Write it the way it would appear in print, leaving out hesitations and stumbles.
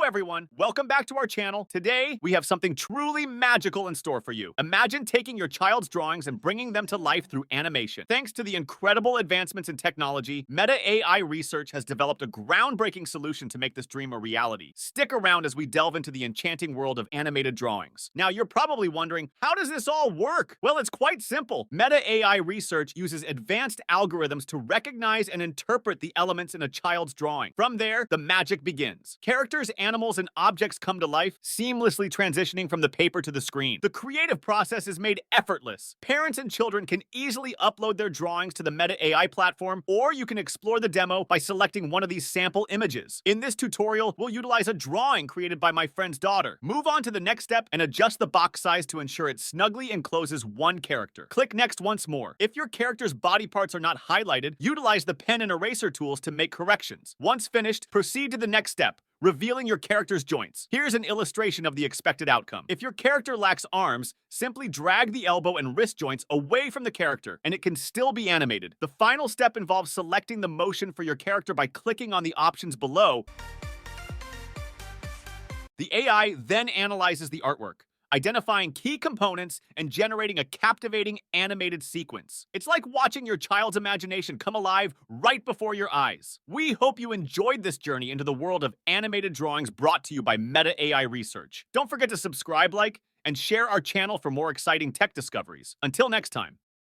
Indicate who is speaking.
Speaker 1: everyone, welcome back to our channel. Today, we have something truly magical in store for you. Imagine taking your child's drawings and bringing them to life through animation. Thanks to the incredible advancements in technology, Meta AI Research has developed a groundbreaking solution to make this dream a reality. Stick around as we delve into the enchanting world of animated drawings. Now, you're probably wondering, how does this all work? Well, it's quite simple. Meta AI Research uses advanced algorithms to recognize and interpret the elements in a child's drawing. From there, the magic begins. Characters, animals, and objects come to life, seamlessly transitioning from the paper to the screen. The creative process is made effortless. Parents and children can easily upload their drawings to the Meta AI platform, or you can explore the demo by selecting one of these sample images. In this tutorial, we'll utilize a drawing created by my friend's daughter. Move on to the next step and adjust the box size to ensure it snugly encloses one character. Click Next once more. If your character's body parts are not highlighted, utilize the pen and eraser tools to make corrections. Once finished, proceed to the next step, revealing your character's joints. Here's an illustration of the expected outcome. If your character lacks arms, simply drag the elbow and wrist joints away from the character, and it can still be animated. The final step involves selecting the motion for your character by clicking on the options below. The AI then analyzes the artwork, identifying key components and generating a captivating animated sequence. It's like watching your child's imagination come alive right before your eyes. We hope you enjoyed this journey into the world of animated drawings brought to you by Meta AI Research. Don't forget to subscribe, like, and share our channel for more exciting tech discoveries. Until next time.